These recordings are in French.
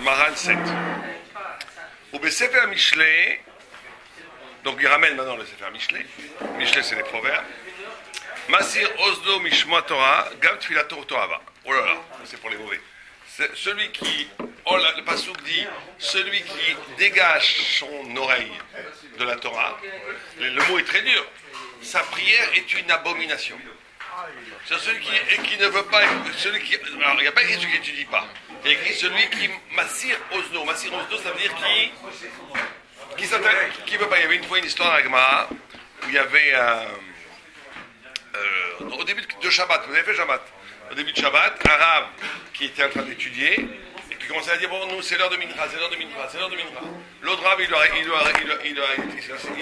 Maran 7. Ou Sefer Mishlei, donc il ramène maintenant le Sefer Mishlei. Mishlei, c'est les proverbes. Masir Ozlo Mishma Torah, Gam Tfilato Toava. Oh là là, c'est pour les mauvais. C'est celui qui, oh là, le passouk dit, celui qui dégage son oreille de la Torah, le mot est très dur, sa prière est une abomination. C'est celui qui ne veut pas, celui qui, alors il n'y a pas écrit celui qui n'étudie pas, il y a écrit celui qui Masir Ozlo. Masir Ozlo, ça veut dire qui veut pas. Il y avait une fois une histoire à Gemara où il y avait au début de Shabbat, vous avez fait Shabbat. Au début de Shabbat, un rave qui était en train d'étudier et qui commençait à dire bon, nous c'est l'heure de Mincha, c'est l'heure de Mincha, c'est l'heure de Mincha. L'autre rave il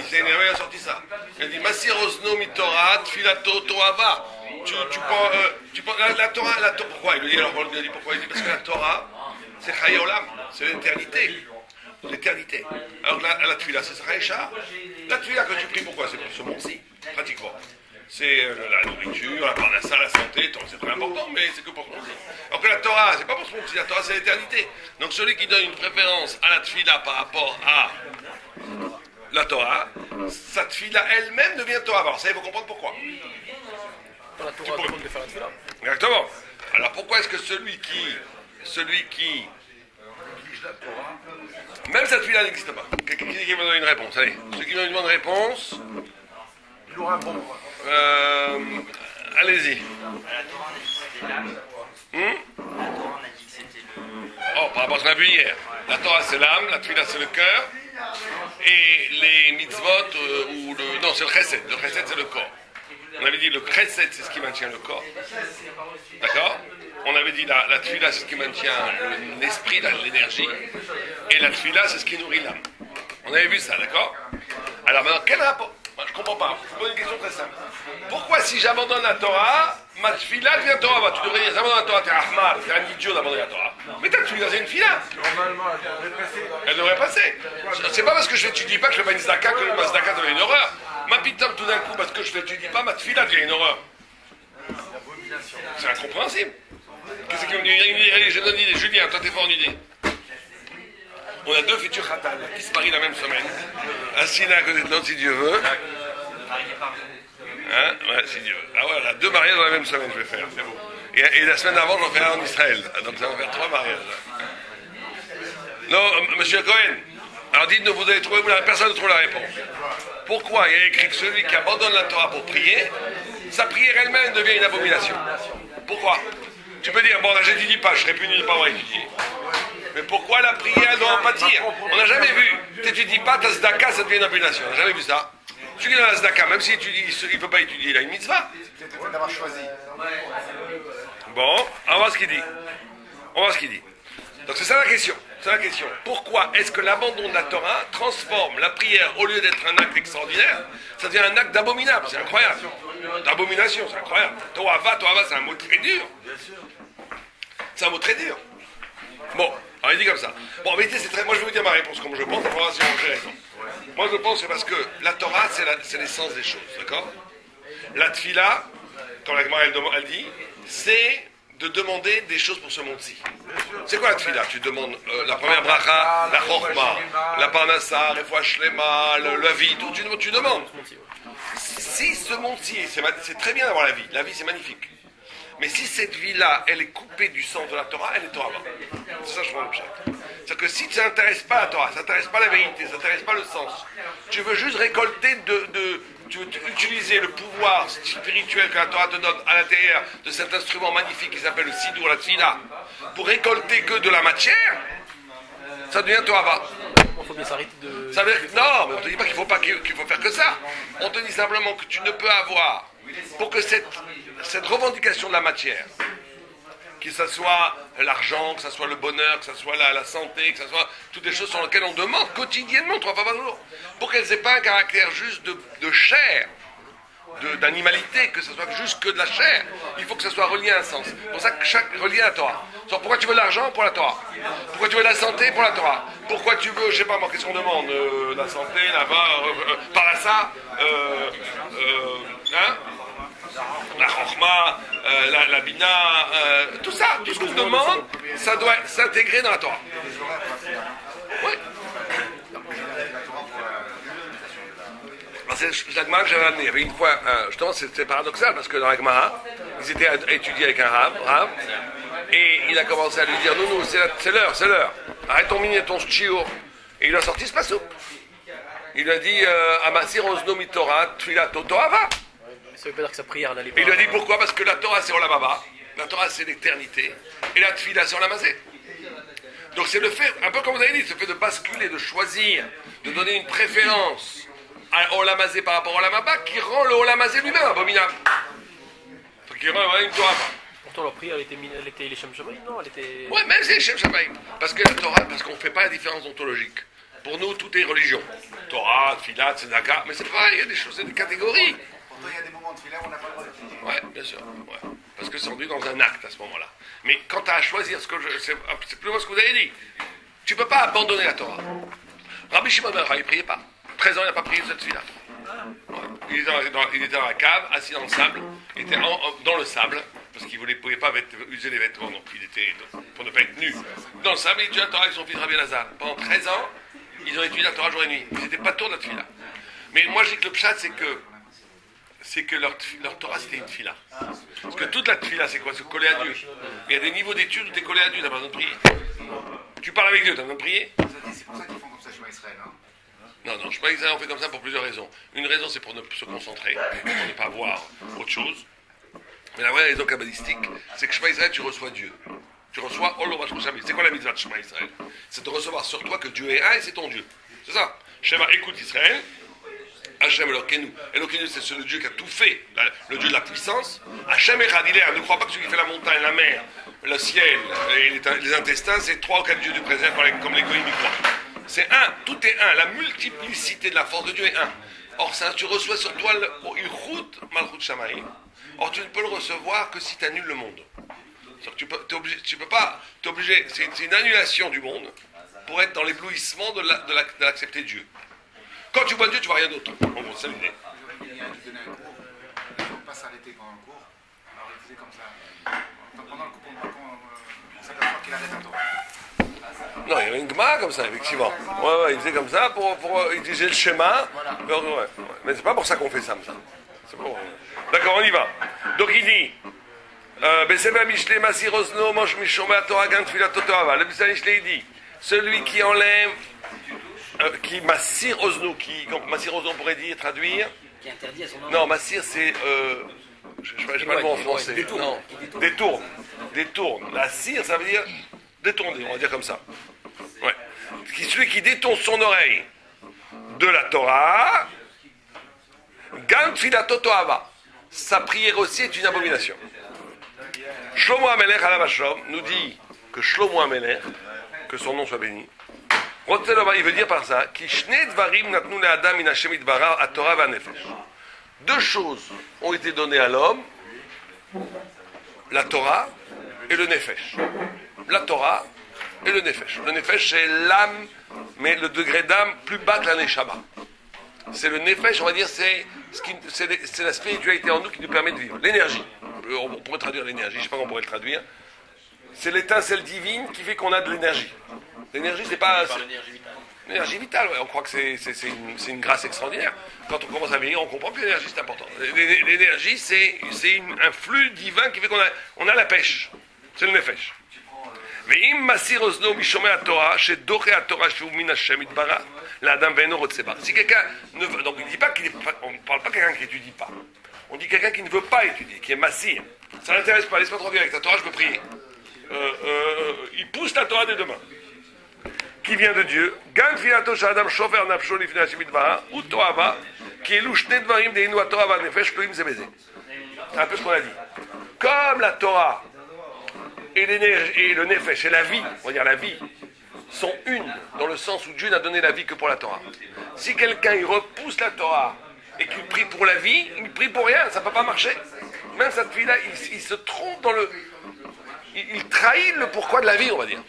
s'est énervé, il a sorti ça. Il a dit Masir Ozno Mitorah Tfilato Toava. Tu prends la Torah, pourquoi? Il lui dit alors, il lui dit pourquoi? Il dit parce que la Torah c'est Chaye Olam, c'est l'éternité. L'éternité. Alors la Tfila c'est Chaye. La Tfila quand tu pries pourquoi? C'est pour ce monde-ci, pratiquement. C'est la nourriture, la parnassa, la santé, c'est très important, mais c'est que pour ce monde-ci. Alors que la Torah, c'est pas pour ce monde-ci, la Torah c'est l'éternité. Donc celui qui donne une préférence à la tfila par rapport à la Torah, sa tfila elle-même devient Torah. Alors ça, il faut comprendre pourquoi. La Torah demande de faire la tfila. Exactement. Alors pourquoi est-ce que celui qui même cette tfila n'existe pas? Qui me donne une réponse? Allez, ceux qui me donnent une réponse. Il aura un bon. Allez-y. La Torah, on a dit que c'était l'âme. La Torah, on a dit que c'était le... Oh, par rapport à ce qu'on a vu hier. La Torah, c'est l'âme, la Tfila, c'est le cœur. Et les mitzvot, non, c'est le chesed. Le chesed, c'est le corps. On avait dit le chesed, c'est ce qui maintient le corps. D'accord? On avait dit la Tfila, c'est ce qui maintient l'esprit, l'énergie. Et la Tfila, c'est ce qui nourrit l'âme. On avait vu ça, d'accord? Alors maintenant, quel rapport? Je ne comprends pas. Je vous pose une question très simple. Pourquoi si j'abandonne la Torah, ma tfila devient Torah? Tu devrais dire, j'abandonne la Torah, t'es Ahmad, t'es un idiot d'abandonner la Torah. Mais ta tfila, c'est une fila. Normalement, elle devrait passer. Elle devrait passer. C'est pas parce que je n'étudie pas que je fais pas une zdaka que ma zdaka devient une horreur. Ma pitam, tout d'un coup, parce que je n'étudie pas, ma tfila devient une horreur. C'est incompréhensible. Qu'est-ce qu'ils ont dit? J'ai donné l'idée. Julien, toi, t'es fort en idée. On a deux futurs khatal qui se marient la même semaine. Assis l'un à côté de l'autre, si Dieu veut. Hein? Ouais, si Dieu veut. Ah voilà, deux mariages dans la même semaine, je vais faire. C'est beau. Et la semaine d'avant, j'en fais un en Israël. Donc ça va faire 3 mariages. Non, monsieur Cohen. Alors dites-nous, vous avez trouvé, personne ne trouve la réponse. Pourquoi il y a écrit que celui qui abandonne la Torah pour prier, sa prière elle-même devient une abomination? Pourquoi? Tu peux dire, bon là j'étudie pas, je serais puni de ne pas avoir étudié. Mais pourquoi la prière doit en pâtir? On n'a jamais vu. Tu n'étudies pas, ta zdaka, ça devient une abomination. On n'a jamais vu ça. Celui qui est dans la zdaka, même s'il étudie, il ne peut pas étudier, il a une mitzvah. C'est d'avoir choisi. Bon, on va voir ce qu'il dit. On va voir ce qu'il dit. Donc c'est ça la question. C'est la question. Pourquoi est-ce que l'abandon de la Torah transforme la prière, au lieu d'être un acte extraordinaire, ça devient un acte d'abominable? C'est incroyable. D'abomination, c'est incroyable. Toava, c'est un mot très dur. C'est un mot très dur. Bon, alors il dit comme ça. Bon, en vérité, c'est très... Moi, je vais vous dire ma réponse comme je pense, on va voir si j'ai raison. Moi, je pense que c'est parce que la Torah, c'est l'essence des choses, d'accord? La tfila, quand la Gemara, elle dit, c'est de demander des choses pour ce monde-ci. C'est quoi la tfila? Tu demandes la première bracha, la chorma, la parnassa, refoua shlema, la vie, tout, tu demandes. Si ce monde-ci, c'est très bien d'avoir la vie c'est magnifique. Mais si cette vie-là, elle est coupée du sens de la Torah, elle est Torah. C'est ça, je vois l'objet. C'est-à-dire que si tu n'intéresses pas à la Torah, ça n'intéresse pas la vérité, ça n'intéresse pas le sens, tu veux juste récolter tu veux utiliser le pouvoir spirituel que la Torah te donne à l'intérieur de cet instrument magnifique qui s'appelle le sidour, la tfila, pour récolter que de la matière, ça devient Torah. Il faut bien s'arrêter de... Ça veut dire que, non, mais on ne te dit pas qu'il faut faire que ça. On te dit simplement que tu ne peux avoir, pour que cette revendication de la matière, que ce soit l'argent, que ce soit le bonheur, que ce soit la santé, que ce soit toutes les choses sur lesquelles on demande quotidiennement, 3 fois par jour, pour qu'elles n'aient pas un caractère juste de chair, d'animalité, que ce soit juste que de la chair, il faut que ce soit relié à un sens. C'est pour ça que chaque relié à la Torah. Pourquoi tu veux l'argent? Pour la Torah. Pourquoi tu veux la santé? Pour la Torah. Pourquoi tu veux, je sais pas moi, qu'est-ce qu'on demande? La santé, par là ça, la chorma, la bina, tout ça. tout ce qu'on demande, ça doit s'intégrer dans la Torah. Ouais. C'est la Gemara que j'avais amené. Il y avait une fois, justement, c'était paradoxal parce que dans la Gemara, ils étaient à étudier avec un Rav, et il a commencé à lui dire non, c'est l'heure. Arrête ton mini et ton chiour. Et il a sorti ce passouk. Il lui a dit Amasir ozno mitorah tfilat totoava. Ça veut pas dire que sa prière n'allait pas. Et il lui a dit pourquoi? Parce que la Torah c'est Olam Haba, la Torah c'est l'éternité, et la tfila c'est Olam Hazé. Donc c'est le fait, un peu comme vous avez dit, ce fait de basculer, de choisir, de donner une préférence à Olam Hazé par rapport à Olam Haba qui rend le Olam Hazé lui-même abominable. Qui rend une Torah. Pourtant, leur prière, elle était les Shem Shamaïm, non? Elle était... Ouais, même c'est les Shem Shamaïm. Parce que la Torah, parce qu'on ne fait pas la différence ontologique. Pour nous, tout est religion. Torah, Tfilat, Tzedaka, mais c'est pareil, il y a des choses, c'est des catégories. Pourtant, il y a des moments de filet où on n'a pas le droit d'étudier. Ouais, bien sûr. Ouais. Parce que c'est rendu dans un acte à ce moment-là. Mais quand tu as à choisir ce que c'est plus ou moins ce que vous avez dit. Tu ne peux pas abandonner la Torah. Rabbi Shimon ben Yochai, il ne priait pas. 13 ans, il n'a pas prié cette fille-là. Ouais. Il était dans la cave, assis dans le sable. Il était dans le sable, parce qu'il ne pouvait pas user les vêtements, donc il était, pour ne pas être nu. Dans le sable, il étudiait la Torah avec son fils Rabbi Elazar. Pendant 13 ans, ils ont étudié la Torah jour et nuit. Ils n'étaient pas tours de la fille-là. Mais moi, je dis que le pshat, c'est que leur Torah, c'était une fila. Parce que toute la fila, c'est quoi? C'est coller à Dieu. Il y a des niveaux d'études où tu es collé à Dieu, tu n'as pas besoin de prier. Tu parles avec Dieu, tu as besoin de prier? C'est pour ça qu'ils font comme ça chez Israël, hein. Non, je sais pas, on fait comme ça pour plusieurs raisons. Une raison, c'est pour se concentrer, pour ne pas voir autre chose. Mais la vraie raison kabbalistique, c'est que Shema Israël, tu reçois Dieu. Tu reçois Ol Rosh Hashanah. C'est quoi la mitzvah de Shema Israël? C'est de recevoir sur toi que Dieu est un et c'est ton Dieu. C'est ça. Shema, écoute Israël. Hachem Elokeinu. Elokeinu, c'est le Dieu qui a tout fait, le Dieu de la puissance. Hachem Echad, il est un. Ne crois pas que celui qui fait la montagne, la mer, le ciel et les intestins, c'est 3 ou 4 dieux du présent, comme les goïms y croient. C'est un, tout est un. La multiplicité de la force de Dieu est un. Or, ça, tu reçois sur toi le Ilchut Malchut Shamaïm. Or, tu ne peux le recevoir que si tu annules le monde. Tu peux pas, t'es obligé, c'est une annulation du monde pour être dans l'éblouissement de l'accepter Dieu. Quand tu vois Dieu, tu vois rien d'autre. En gros, c'est l'idée. Il y a un qui donnait un cours, il ne faut pas s'arrêter pendant le cours. Alors il faisait comme ça. Pendant le cours, on s'aperçoit qu'il arrête un tour. Non, il y avait une Gemara comme ça, effectivement. Ouais, il faisait comme ça il disait le schéma. Voilà. Ouais. Mais c'est pas pour ça qu'on fait ça, ça. C'est bon. D'accord, on y va. Donc il dit le Mishneh dit celui qui enlève qui Massir Ozno, Massir Ozno on pourrait traduire. Qui interdit à son nom. Non, Massir c'est. Je ne sais pas le mot en français. Détourne. La cire, ça veut dire détourner, on va dire comme ça. Ouais. Celui qui détourne son oreille de la Torah, Gan Tfilato Toava. Sa prière aussi est une abomination. Shlomo Amelech Alav Hashem nous dit que Shlomo Amelech, que son nom soit béni, il veut dire par ça, deux choses ont été données à l'homme, la Torah et le Nefesh. La Torah et le Nefesh. Le Nefesh, c'est l'âme, mais le degré d'âme plus bas que la Neshama. C'est le Nefesh, on va dire, c'est la spiritualité en nous qui nous permet de vivre. L'énergie. On pourrait traduire l'énergie, je ne sais pas comment on pourrait le traduire. C'est l'étincelle divine qui fait qu'on a de l'énergie. L'énergie, c'est pas. L'énergie vitale, ouais. On croit que c'est une grâce extraordinaire. Quand on commence à vieillir, on comprend que l'énergie, c'est important. L'énergie, c'est un flux divin qui fait qu'on a la pêche. C'est le nefesh. Si quelqu'un ne veut, donc il dit pas on ne parle pas de quelqu'un qui n'étudie pas. On dit quelqu'un qui ne veut pas étudier, qui est massir. Ça n'intéresse pas, laisse-moi tranquille avec ta Torah, je peux prier. Il pousse la Torah des deux mains. Qui vient de Dieu. C'est un peu ce qu'on a dit. Comme la Torah et l'énergie et le nefesh et la vie, on va dire la vie, sont une, dans le sens où Dieu n'a donné la vie que pour la Torah. Si quelqu'un il repousse la Torah et qu'il prie pour la vie, il prie pour rien, ça ne peut pas marcher. Même cette fille-là, il se trompe dans le... Il trahit le pourquoi de la vie, on va dire.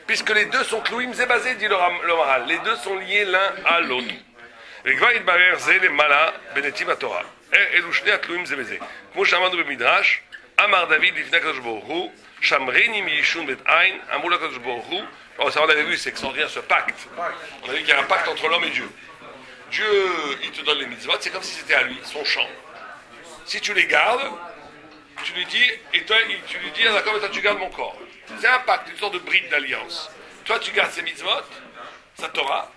Puisque les deux sont clouim zébazé, dit le Maharal. Les deux sont liés l'un à l'autre. Et quoi il barer zé les mala benetim à Torah. Et louchné à clouim zébazé. Comme j'amandou bemidrash, Amar David, Lifnei Kadosh Baruch Hu, Shamreni Miyishun Bet Ain, Amar Kadosh Baruch Hu. Alors ça on avait vu, c'est extraordinaire ce pacte. On a vu qu'il y a un pacte entre l'homme et Dieu. Dieu, il te donne les mitzvot, c'est comme si c'était à lui, son champ. Si tu les gardes, tu lui dis, tu lui dis, ah, d'accord, mais toi tu gardes mon corps. C'est un pacte, une sorte de bride d'alliance. Toi tu gardes ses mitzvot, sa Torah,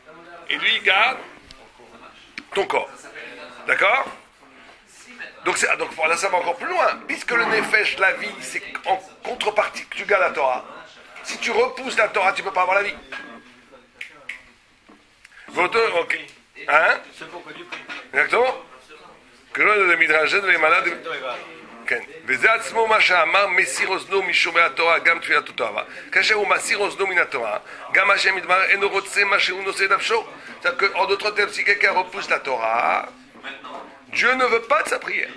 et lui il garde ton corps. D'accord? Donc voilà, ça va encore plus loin. Puisque le nefesh, la vie, c'est en contrepartie que tu gardes la Torah. Si tu repousses la Torah, tu ne peux pas avoir la vie. Ok. Hein? Exactement. Que le midrash de les malades. וזה עצמו מה שאמר מסיר אוזנו משומע התורה גם תפילת התורה כאשר הוא מסיר אוזנו מן התורה גם השם יתברך אינו רוצה מה שהוא נושא נפשו. C'est-à-dire qu'en d'autres termes, si quelqu'un repousse la Torah, Dieu ne veut pas de sa prière.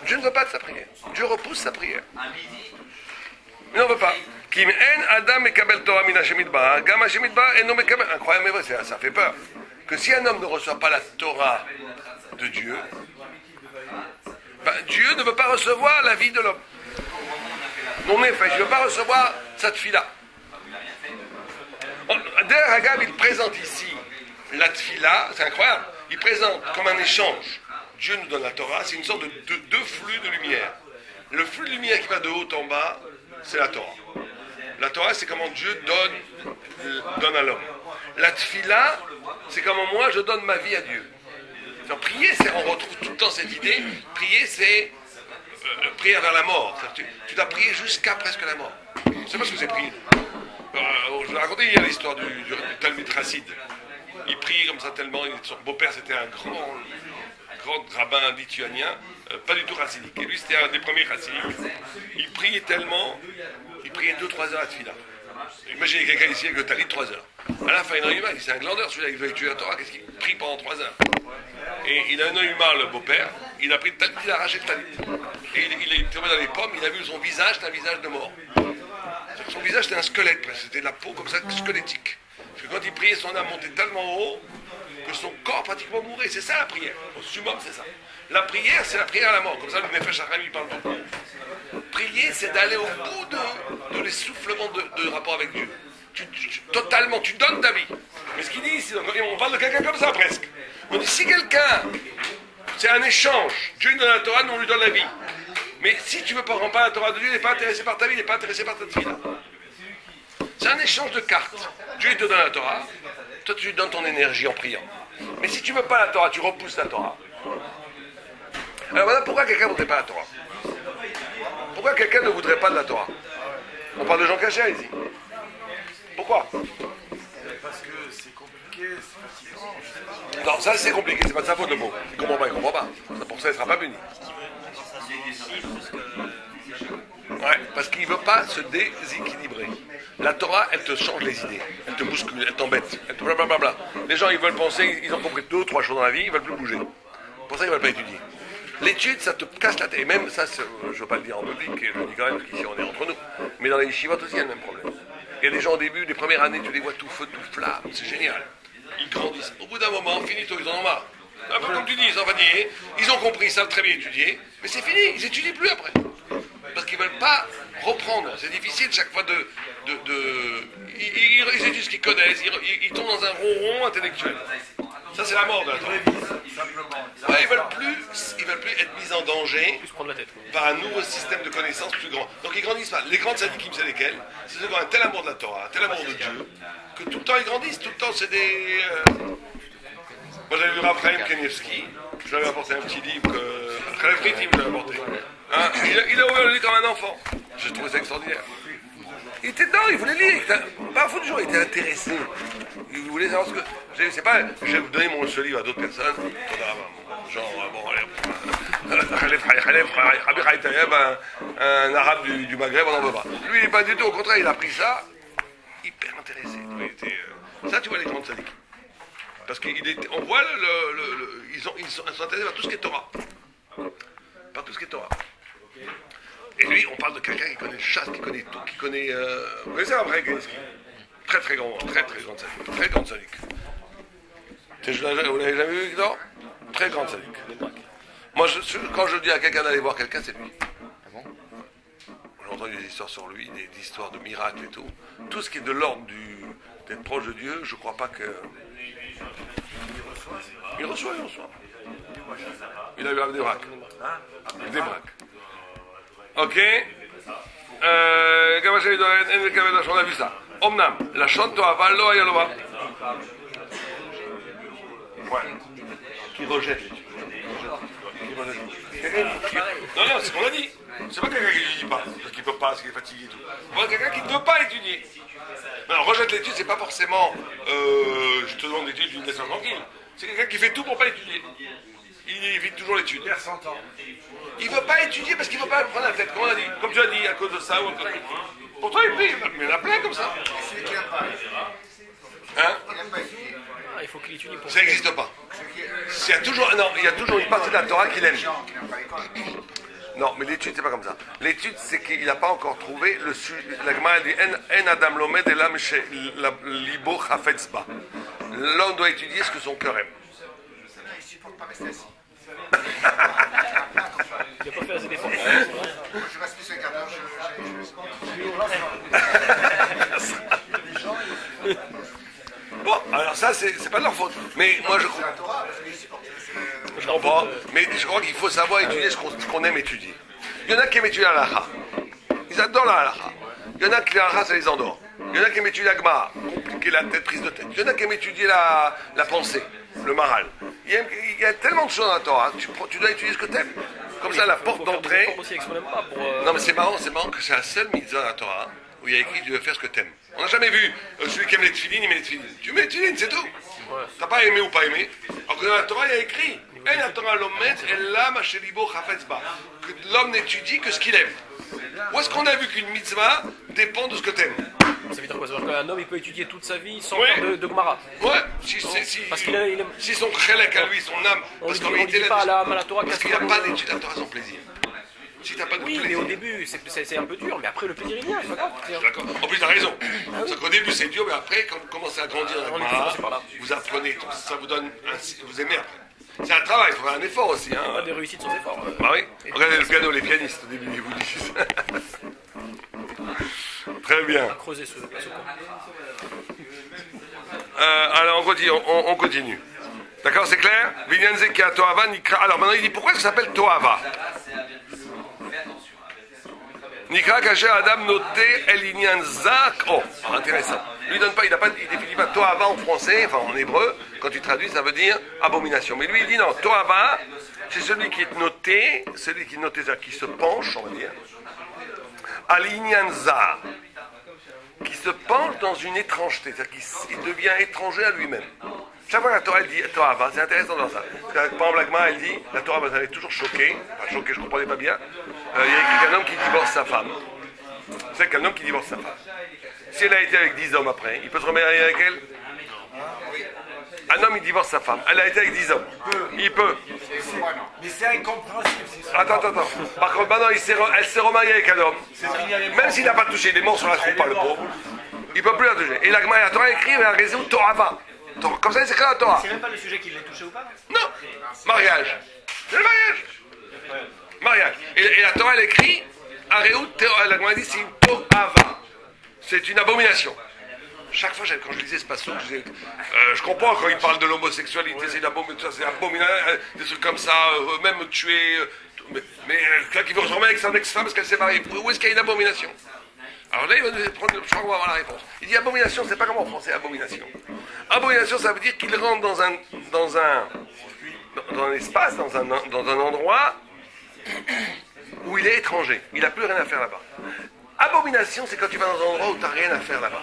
Dieu ne veut pas de sa prière. Dieu repousse sa prière. Il n'en veut pas. Kim en adam mekabel Torah min Hashem yitbarach, gam Hashem yitbarach eno mekabel. Incroyable, mais vrai, ça fait peur. Que si un homme ne reçoit pas la Torah de Dieu, Dieu ne veut pas recevoir la vie de l'homme. Non, mais je ne veux pas recevoir sa tfila. D'ailleurs, Hagab, il présente ici la tfila, c'est incroyable. Il présente comme un échange. Dieu nous donne la Torah, c'est une sorte de deux flux de lumière. Le flux de lumière qui va de haut en bas, c'est la Torah. La Torah, c'est comment Dieu donne à l'homme. La tfila, c'est comment moi je donne ma vie à Dieu. Donc, prier, on retrouve tout le temps cette idée. Prier, c'est prier vers la mort. Tu dois prier jusqu'à presque la mort. Je ne sais pas ce que c'est prier. Je vais raconter hier l'histoire du Talmud Chassid. Il priait comme ça tellement. Son beau-père, c'était un grand rabbin lituanien, pas du tout chassidique. Et lui, c'était un des premiers chassidiques. Il priait tellement, il priait 2-3 heures à Tfila. Imaginez quelqu'un ici avec le talit 3 heures. À la fin, il en a eu marre, c'est un glandeur celui-là, il veut tuer la Torah, qu'est-ce qu'il prie pendant 3 heures? Et il a eu marre, le beau-père, il a pris le talit, il a arraché le talit. Et il est tombé dans les pommes, il a vu son visage, c'était un visage de mort. Son visage, c'était un squelette, c'était de la peau comme ça, squelettique. Parce que quand il priait, son âme montait tellement haut que son corps pratiquement mourait. C'est ça la prière. Au summum, c'est ça. La prière, c'est la prière à la mort. Comme ça, le Nefesh Hachaim, il parle beaucoup. Prier, c'est d'aller au bout de l'essoufflement de rapport avec Dieu. Totalement, tu donnes ta vie. Mais ce qu'il dit ici, on parle de quelqu'un comme ça presque. On dit, si quelqu'un, c'est un échange, Dieu lui donne la Torah, nous on lui donne la vie. Mais si tu ne veux pas rendre la Torah de Dieu, il n'est pas intéressé par ta vie, il n'est pas intéressé par ta vie là. C'est un échange de cartes. Dieu te donne la Torah, toi tu lui donnes ton énergie en priant. Mais si tu ne veux pas la Torah, tu repousses la Torah. Alors voilà pourquoi quelqu'un ne voudrait pas la Torah. Pourquoi quelqu'un ne voudrait pas de la Torah? On parle de Jean Cachet ici. Pourquoi? Parce que c'est compliqué, c'est fatigant. Non, ça c'est compliqué, c'est pas de sa faute le mot. Il comprend pas. Pour ça, il ne sera pas puni. Ouais, parce qu'il ne veut pas se déséquilibrer. La Torah, elle te change les idées, elle te bouscule, elle t'embête, elle te blablabla. Les gens, ils veulent penser, ils ont compris 2 ou 3 choses dans la vie, ils veulent plus bouger. Pour ça, ils ne veulent pas étudier. L'étude, ça te casse la tête. Et même ça, je ne veux pas le dire en public, je le dis quand même, parce qu'ici on est entre nous. Mais dans les yeshivot aussi, il y a le même problème. Il y a des gens au début, les premières années, tu les vois tout feu, tout flamme, c'est génial. Ils grandissent. Au bout d'un moment, finito, ils en ont marre. Un peu comme tu dis, ils ont fatigué, ils ont compris, ils savent très bien étudier, mais c'est fini, ils n'étudient plus après. Parce qu'ils ne veulent pas reprendre. C'est difficile chaque fois ils étudient ce qu'ils connaissent, ils tombent dans un ronron intellectuel. Ça, c'est la mort de la Torah. Ouais, ils veulent plus être mis en danger par un nouveau système de connaissances plus grand. Donc ils grandissent pas. Les grandes sadikim, c'est lesquels? C'est ceux qui ont un tel amour de la Torah, un tel amour de Dieu, que tout le temps ils grandissent. Tout le temps, c'est des... Moi, j'avais vu Rav Chaim Kanievski. Je lui avais apporté un petit livre que... Khalef Ritim, je lui avais apporté. Hein? Il a ouvert le livre comme un enfant. J'ai trouvé ça extraordinaire. Il était dedans, il voulait lire. Pas un fou de jour, il était intéressé. Il voulait savoir ce que... Je sais pas, je vais vous donner ce livre à d'autres personnes. Genre, un arabe du Maghreb, on n'en veut pas. Lui, il n'est pas du tout, au contraire, il a pris ça, hyper intéressé. Ça, tu vois les grandes sadiques. Parce qu'on voit, ils sont intéressés par tout ce qui est Torah. Par tout ce qui est Torah. Et lui, on parle de quelqu'un qui connaît le chasse, qui connaît tout, qui connaît... Vous connaissez un vrai Gainsky? Très très grande sadique. Très grande sadique. Vous l'avez jamais vu, Victor? Très grande sadique. Moi, quand je dis à quelqu'un d'aller voir quelqu'un, c'est lui. J'ai entendu des histoires sur lui, des histoires de miracles et tout. Tout ce qui est de l'ordre d'être proche de Dieu, je crois pas que... Il reçoit. Il a eu des braques. Des braques. Ok. On a vu ça. Omnam, la chante Toava, lo ayalova. Ouais. Qui rejette l'étude. Non, c'est ce qu'on a dit. C'est pas quelqu'un qui ne dit pas, parce qu'il ne peut pas, parce qu'il est fatigué et tout. C'est quelqu'un qui ne veut pas étudier. Alors, rejette l'étude, c'est pas forcément je te demande d'étudier, tu me laisses tranquille. C'est quelqu'un qui fait tout pour ne pas étudier. Il évite toujours l'étude. Il ne veut pas étudier parce qu'il ne veut pas prendre la tête, comme on a dit. Comme tu as dit, à cause de ça ou à cause de ça. Pourtant, mais il y en a plein comme ça. Hein? Il faut qu'il étudie pour... Ça n'existe pas. Il y a toujours une partie de la Torah qu'il aime. Non, mais l'étude, c'est pas comme ça. L'étude, c'est qu'il n'a pas encore trouvé le sujet. La Gemara dit En Adam lomed elam libo chafetz ba. L'homme doit étudier ce que son cœur aime. Il ne supporte pas rester assis. Il n'a pas fait assez d'efforts. Je reste plus sur les quart d'heure, Bon, alors ça, c'est pas de leur faute. Mais moi, je crois. la Torah, parce qu'il supporte. Je comprends, mais je crois qu'il faut savoir étudier ce qu'on aime étudier. Il y en a qui aiment étudier la halakha. Ils adorent la halakha. Il y en a qui la halakha, ça les endort. Il y en a qui aiment étudier la Gemara, compliquer la tête, prise de tête. Il y en a qui aiment étudier la pensée, le maral. Il y a tellement de choses dans la Torah. Tu dois étudier ce que tu aimes. Comme ça, la porte d'entrée. Non, mais c'est marrant que c'est la seule mitzvah dans la Torah où il y a écrit tu dois faire ce que tu aimes. On n'a jamais vu celui qui aime les tefilines, il met les tefilines. Tu mets les tefilines, c'est tout. T'as pas aimé ou pas aimé. Alors que dans la Torah, il y a écrit que l'homme n'étudie que ce qu'il aime. Où est-ce qu'on a vu qu'une mitzvah dépend de ce que tu aimes? Ça veut dire quoi? Ça veut dire qu'un homme il peut étudier toute sa vie sans faire de Gemara. Ouais, Parce qu'il aime... si son chélek à lui, son âme, parce qu'en réalité, pas à la Torah parce qu'il n'y a pas d'étude à la Torah sans plaisir. Si t'as pas de oui, plaisir. mais au début, c'est un peu dur, mais après le plaisir il vient, c'est pas grave. D'accord. En plus, t'as raison. C'est qu'au début, c'est dur, mais après, quand vous commencez à grandir dans la Gemara, vous apprenez, ça vous donne vous aimez après. C'est un travail, il faut faire un effort aussi. Hein. On a des réussites sans effort. Bah oui. Regardez le piano, les pianistes, au début, ils vous disent. Très bien. On va creuser ce point. Alors, on continue. D'accord, c'est clair? Alors maintenant, il dit pourquoi ça s'appelle Toava? Nikra Kacher Adam noté El Inyan Zak. Oh, intéressant. Lui il définit pas Toava en français, enfin en hébreu. Quand tu traduis, ça veut dire abomination. Mais lui, il dit non, Toava, c'est celui qui est noté, c'est-à-dire qui se penche, on va dire, Al Inyan Zak, qui se penche dans une étrangeté, c'est-à-dire qu'il devient étranger à lui-même. Chaque fois que la Torah elle dit Toava, c'est intéressant dans ça. Par exemple, la Gemara, elle dit, la Torah, elle est toujours choquée. Enfin, choquée, je ne comprenais pas bien. Il y a écrit qu'un homme qui divorce sa femme. C'est qu'un homme qui divorce sa femme. Si elle a été avec 10 hommes après, il peut se remarier avec elle? Un homme, il divorce sa femme. Elle a été avec 10 hommes. Il peut. Mais c'est incompréhensible. Attends. Par contre, maintenant, elle s'est remariée avec un homme. Même s'il n'a pas touché, les morts sur la trompe, pas le pauvre. Il ne peut plus la toucher. Et la Gemara, la Torah écrit, la raison Torava. Comme ça, il s'écrit la Torah. C'est même pas le sujet qu'il l'ait touché ou pas? Non. Mariage. C'est le mariage. Mariage. Et la Torah, elle écrit, Areut, la Gemara dit, c'est une Toava. C'est une abomination. Chaque fois, quand je lisais ce passage, je comprends quand il parle de l'homosexualité, c'est abominable, des trucs comme ça, même tuer. Mais quelqu'un qui veut se remettre avec son ex-femme parce qu'elle s'est mariée, où est-ce qu'il y a une abomination? Alors là, il va nous prendre, je crois qu'on va avoir la réponse. Il dit abomination, c'est pas comme en français, abomination. Abomination, ça veut dire qu'il rentre dans un espace, dans un endroit où il est étranger. Il n'a plus rien à faire là-bas. Abomination, c'est quand tu vas dans un endroit où tu n'as rien à faire là-bas.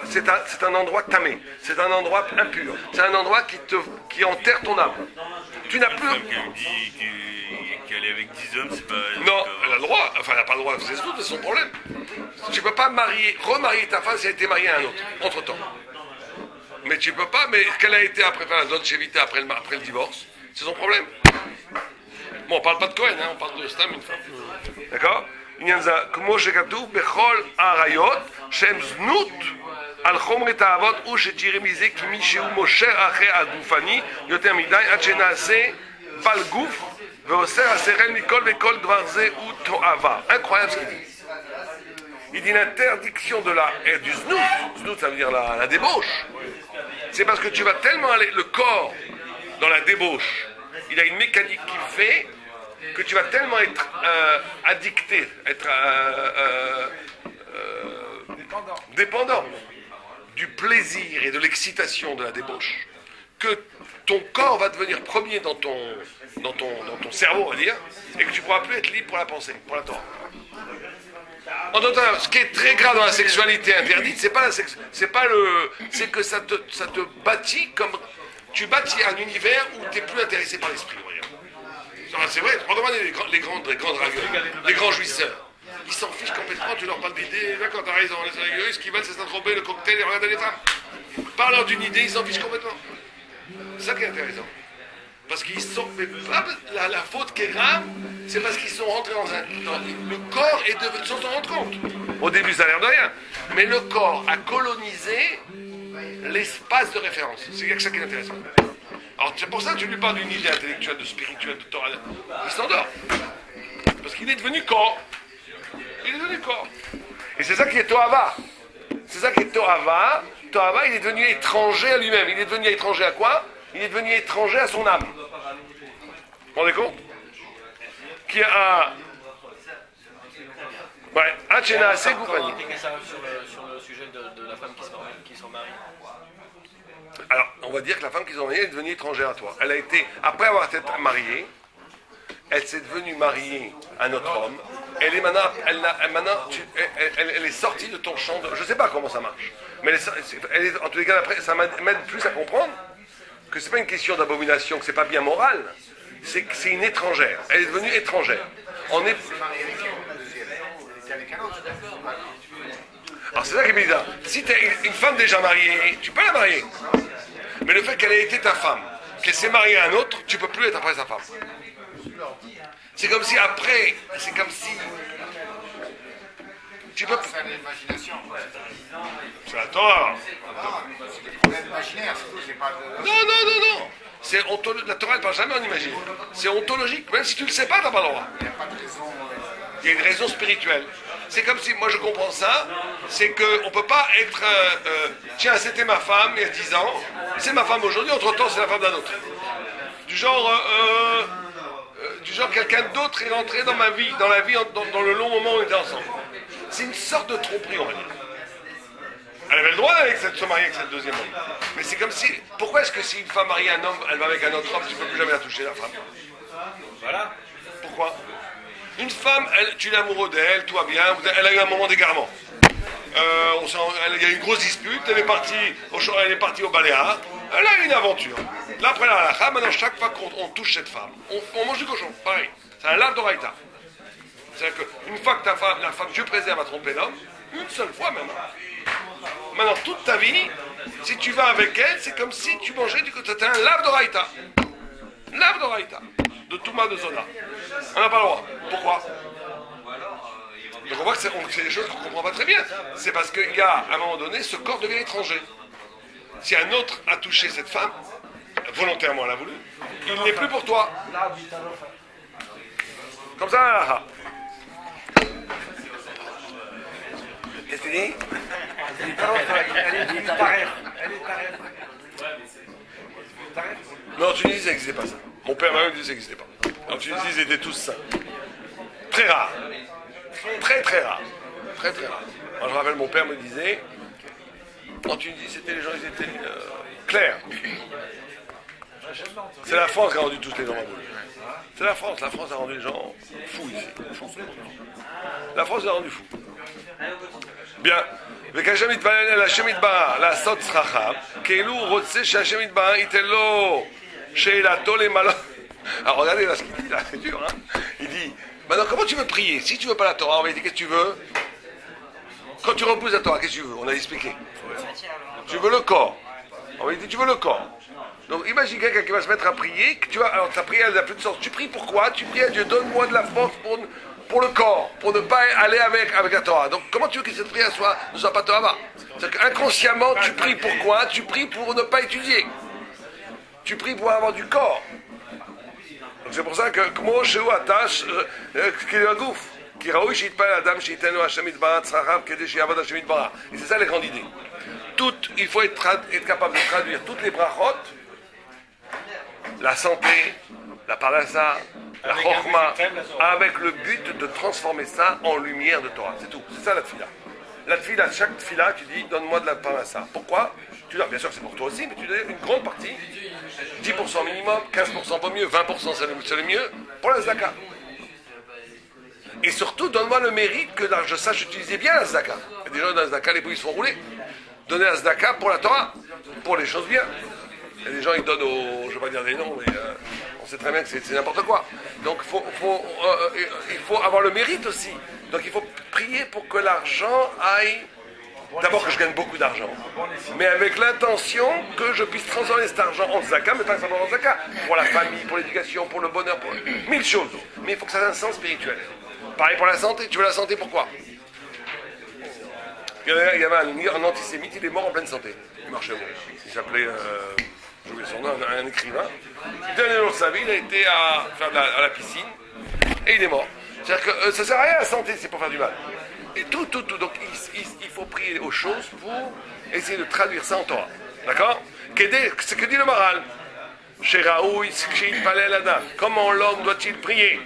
C'est un endroit tamé, c'est un endroit impur, c'est un endroit qui enterre ton âme. Tu n'as plus... Quelqu'un dit qu'elle est avec 10 hommes, c'est pas... Non, elle a le droit, enfin elle n'a pas le droit, c'est tout, c'est son problème. Tu ne peux pas remarier ta femme si elle a été mariée à un autre, entre-temps. Mais tu ne peux pas, mais qu'elle a été après faire la Dolce Vita après le divorce, c'est son problème. Bon, on ne parle pas de Cohen, hein, on parle de Stam, une femme. D'accord? כמו שכתוב בכל העריות שהן זנות על חומר תאוות הוא שתראה מזה כי מי שהוא מושך אחרי הגופני יותר מדי עד שנעשה Bal Gouf, Veoser Aserel Mikol Vekol Dvarze ou Toava. Incroyable ce qu'il dit. Il dit l'interdiction de du znout. Znout, ça veut dire la débauche. C'est parce que tu vas tellement aller, le corps, dans la débauche, il a une mécanique qui fait que tu vas tellement être addicté, être dépendant du plaisir et de l'excitation de la débauche, que ton corps va devenir premier dans ton cerveau, on va dire, et que tu ne pourras plus être libre pour la pensée, pour la Torah. En d'autres termes, ce qui est très grave dans la sexualité interdite, c'est que ça te bâtit comme tu bâtis un univers où tu n'es plus intéressé par l'esprit. C'est vrai, regardez les grands dragueurs, les grands jouisseurs. Ils s'en fichent complètement, tu leur parles d'idées, d'accord, t'as raison, les dragueurs, ce qu'ils veulent, c'est s'attroper, le cocktail et regarder les femmes. Parle-leur d'une idée, ils s'en fichent complètement. C'est ça qui est intéressant. Parce qu'ils sont. Mais la faute qui est grave, c'est parce qu'ils sont rentrés le corps est devenu, sans s'en rendre compte. Au début, ça a l'air de rien. Mais le corps a colonisé l'espace de référence. C'est que ça qui est intéressant. Alors, c'est pour ça que tu lui parles d'une idée intellectuelle, de spirituelle, de Torah. Il s'endort. Parce qu'il est devenu corps. Il est devenu corps. Et c'est ça qui est Tohava. C'est ça qui est Tohava. Tohava, il est devenu étranger à lui-même. Il est devenu étranger à quoi? Il est devenu étranger à son âme. Vous vous rendez compte? Qui a... Ouais, Hachena assez Goufani. Sur le sujet de la femme qui se remarie. Alors, on va dire que la femme qui se remarie est devenue étrangère à toi. Elle a été, après avoir été mariée, elle s'est devenue mariée à un autre homme. Elle est maintenant, elle est sortie de ton champ. Je ne sais pas comment ça marche. Mais en tous les cas, après, ça m'aide plus à comprendre que c'est pas une question d'abomination, que c'est pas bien moral. C'est que c'est une étrangère. Elle est devenue étrangère. On est... Alors c'est ça qui est bizarre. Si tu es une femme déjà mariée, tu peux la marier. Mais le fait qu'elle ait été ta femme, qu'elle s'est mariée à un autre, tu peux plus être après sa femme. C'est comme si après, c'est comme si... Tu peux... C'est l'imagination. C'est la Torah. C'est des problèmes imaginaires, c'est pas de... Non. La Torah, elle ne parle jamais en imaginaire. C'est ontologique. Même si tu ne le sais pas, tu n'as pas le droit. Il n'y a pas de raison... Il y a une raison spirituelle. C'est comme si, moi je comprends ça, c'est qu'on ne peut pas être... tiens, c'était ma femme il y a 10 ans, c'est ma femme aujourd'hui, entre-temps c'est la femme d'un autre. Du genre quelqu'un d'autre est rentré dans ma vie, dans dans le long moment où on était ensemble. C'est une sorte de tromperie, on va dire. Elle avait le droit de se marier avec cette deuxième homme. Mais c'est comme si... Pourquoi est-ce que si une femme marie un homme, elle va avec un autre homme, tu ne peux plus jamais la toucher, la femme? Voilà. Pourquoi? Une femme, tu es amoureux d'elle, tout va bien, elle a eu un moment d'égarement. Il y a eu une grosse dispute, elle est partie au Baléares, elle a eu une aventure. Là, après la halakha, maintenant, chaque fois qu'on touche cette femme, on mange du cochon, pareil. C'est un lave d'oraïta. C'est-à-dire qu'une fois que la femme, Dieu préserve, a trompé l'homme, une seule fois même. Maintenant, toute ta vie, si tu vas avec elle, c'est comme si tu mangeais du cochon. C'est un lave d'oraïta. Lave d'oraïta. De Touma de Zona. On n'a pas le droit. Pourquoi? Donc on voit que c'est des choses qu'on ne comprend pas très bien. C'est parce qu'il y a, à un moment donné, ce corps devient étranger. Si un autre a touché cette femme, volontairement elle a voulu, il n'est plus pour toi. Comme ça, là. Qu'est-ce que tu dis? Non, en Tunisie, ça n'existait pas ça. Mon père m'a même dit que ça n'existait pas. En Tunisie, ils étaient tous ça. Très rare. Très, très rare. Très, très rare. Moi, je me rappelle, mon père me disait, en Tunisie, c'était les gens, ils étaient clairs. C'est la France qui a rendu tous les gens fous. C'est la France. La France a rendu les gens fous ici. Fous. La France les a rendus fous. Bien. וכשם מתפלל אל השם יתברך לעשות צרכיו, כאילו הוא רוצה שהשם יתברך ייתן לו שאלתו למלא. Alors regardez là ce qu'il dit là, c'est dur, hein. Il dit, maintenant comment tu veux prier? Si tu veux pas la Torah, on va dire qu'est-ce que tu veux? Quand tu repousses la Torah, qu'est-ce que tu veux? On a expliqué. Tu veux le corps. On va dire tu veux le corps. Donc imagine quelqu'un qui va se mettre à prier, que tu vas, alors ta prière elle a plus de sens. Tu pries pourquoi? Tu pries à Dieu, donne-moi de la force pour le corps, pour ne pas aller avec la Torah. Donc comment tu veux que cette prière ne soit pas Torah? C'est-à-dire qu'inconsciemment, tu pries pourquoi? Tu pries pour ne pas étudier. Tu pries pour avoir du corps. Donc c'est pour ça que כמו שהוא התש, כאילו הגוף. כי ראוי שיתפלל אדם שייתן לו השם יתברך צרכיו כדי שיעבוד השם יתברך. Et c'est ça la grande idée. Il faut être capable de traduire toutes les brachot, la santé, la parnassa, la chorma, avec le but de transformer ça en lumière de Torah. C'est tout. C'est ça la tfila. La tfila, chaque tfila, tu dis, donne-moi de la parnassa. Pourquoi? Tu donnes, bien sûr, c'est pour toi aussi, mais tu donnes une grande partie, 10% minimum, 15% pas mieux, 20% c'est le mieux, pour la zaka. Et surtout, donne-moi le mérite que je sache utiliser bien la zaka. Il y a des gens dans la zaka, les bouilles se font rouler. Donner la zaka pour la Torah, pour les choses bien. Il y a des gens, ils donnent aux, je ne vais pas dire des noms, mais on sait très bien que c'est n'importe quoi. Donc il faut avoir le mérite aussi. Donc il faut prier pour que l'argent aille. D'abord que je gagne beaucoup d'argent, mais avec l'intention que je puisse transformer cet argent en zaka, mais pas simplement en zaka, pour la famille, pour l'éducation, pour le bonheur, pour mille choses. Mais il faut que ça ait un sens spirituel. Pareil pour la santé, tu veux la santé, pourquoi? Il y avait un antisémite, il est mort en pleine santé. Il marchait bon. Il s'appelait, j'ai oublié son nom, un écrivain. Dernier jour de sa vie, il a été à faire à la piscine, et il est mort. C'est-à-dire que ça sert à rien la santé, c'est pour faire du mal. Et tout. Donc il faut prier aux choses pour essayer de traduire ça en Torah. D'accord? C'est ce que dit le Maral. Chez Raoui, chez Itpalel Adam. Comment l'homme doit-il prier?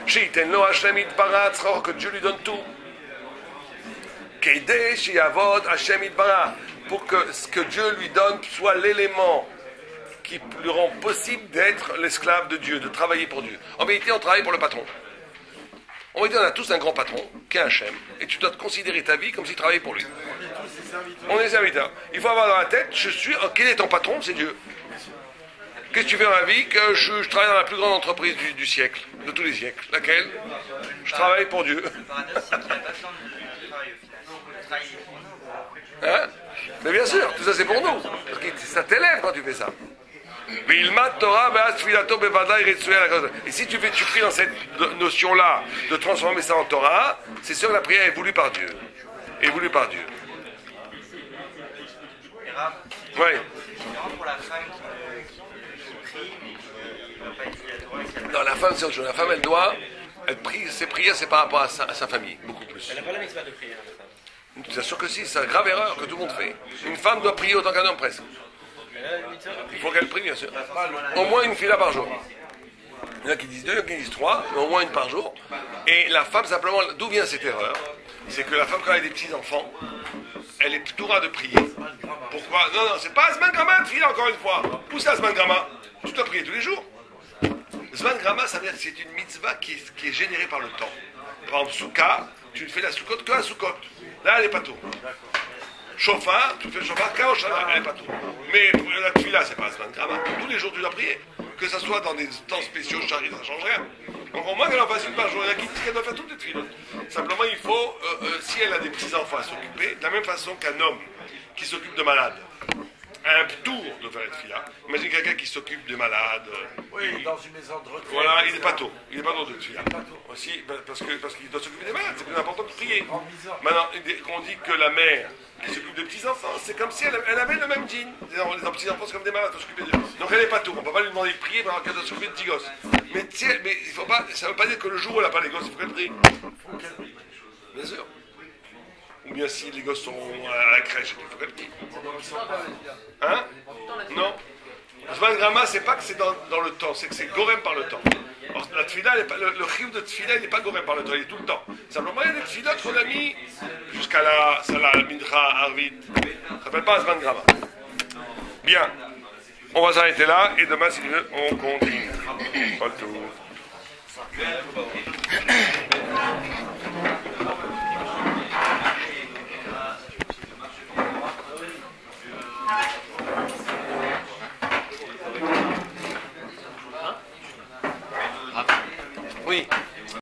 Chez Itenlo Hashem Itbarat, que Dieu lui donne tout. Kedé chez Avod Hashem Itbarat. Pour que ce que Dieu lui donne soit l'élément qui lui rend possible d'être l'esclave de Dieu, de travailler pour Dieu. En vérité, on travaille pour le patron. On a tous un grand patron, qui est Hachem, et tu dois te considérer ta vie comme si tu travaillais pour lui. On est serviteurs. Il faut avoir dans la tête, quel est ton patron? C'est Dieu. Qu'est-ce que tu fais dans la vie? Que je travaille dans la plus grande entreprise du siècle, de tous les siècles. Laquelle? Je travaille pour Dieu. Le paradoxe, c'est qu'il n'a pas besoin de travail au final. Le travail est pour nous. Hein? Mais bien sûr, tout ça c'est pour nous. Parce que ça t'élève quand tu fais ça. Et si tu pries dans cette notion-là de transformer ça en Torah, c'est sûr que la prière est voulue par Dieu. Est voulue par Dieu. Oui. C'est différent pour la femme qui prie, mais qui ne va pas étudier la Torah. Non, la femme, c'est autre chose. La femme, elle prie, ses prières, c'est par rapport à sa famille, beaucoup plus. Elle n'a pas la mitzvah de prière, la femme. C'est sûr que si, c'est une grave erreur que tout le monde fait. Une femme doit prier autant qu'un homme, presque. Il faut qu'elle prie, bien sûr. Au moins une fila par jour. Il y en a qui disent 2, il y en a qui disent 3, mais au moins une par jour. Et la femme, simplement, d'où vient cette erreur? C'est que la femme, quand elle a des petits-enfants, elle est plutôt rare de prier. Pourquoi? Non, c'est pas Zman Grama de fila, encore une fois. Où c'est Zman Grama? Tu dois prier tous les jours. Zman Grama, ça veut dire que c'est une mitzvah qui est générée par le temps. Par exemple, Souka, tu ne fais la Soukot que à Soukot. Là, elle n'est pas tout. Chauffard, tu fais le chauffard qu'à Oshana, elle n'est pas tout. Mais pour la tefila, c'est pas Zman Grama. Tous les jours, tu dois prier. Que ce soit dans des temps spéciaux, charité, ça ne change rien. Donc au moins qu'elle en fasse une par jour. Il y en a qui disent qu'elle doit faire toutes les tefilot. Simplement, il faut, si elle a des petits-enfants à s'occuper, de la même façon qu'un homme qui s'occupe de malades a un tour de faire la tefila. Imagine quelqu'un qui s'occupe de malades. Oui, dans une maison de retraite. Voilà, il n'est pas tôt. Il n'est pas tôt de tefila. Aussi, parce qu'il doit s'occuper des malades. C'est plus important que de prier. Maintenant, on dit que la mère qui s'occupe de petits-enfants, c'est comme si elle avait le même jean. Les petits-enfants, c'est comme des malades, il faut s'occuper d'eux. Donc elle n'est pas tout. On ne peut pas lui demander de prier pendant qu'elle doit s'occuper de petits gosses. Mais il faut pas, ça ne veut pas dire que le jour où elle n'a pas les gosses, il faut qu'elle prie. Bien sûr. Ou bien si les gosses sont à la crèche, il faut qu'elle prie. Hein? Non. Zman Grama, c'est pas que c'est dans le temps, c'est que c'est gorem par le temps. Alors, la tefila, le chiyuv de tefila, il n'est pas gorem par le temps, il est tout le temps. Simplement, il y a des tefilot qu'on a mis jusqu'à la Salah, Mincha, Arvit. Ça ne s'appelle pas Zman Grama. Bien. On va s'arrêter là, et demain, si Dieu veut, on continue. Pas tout.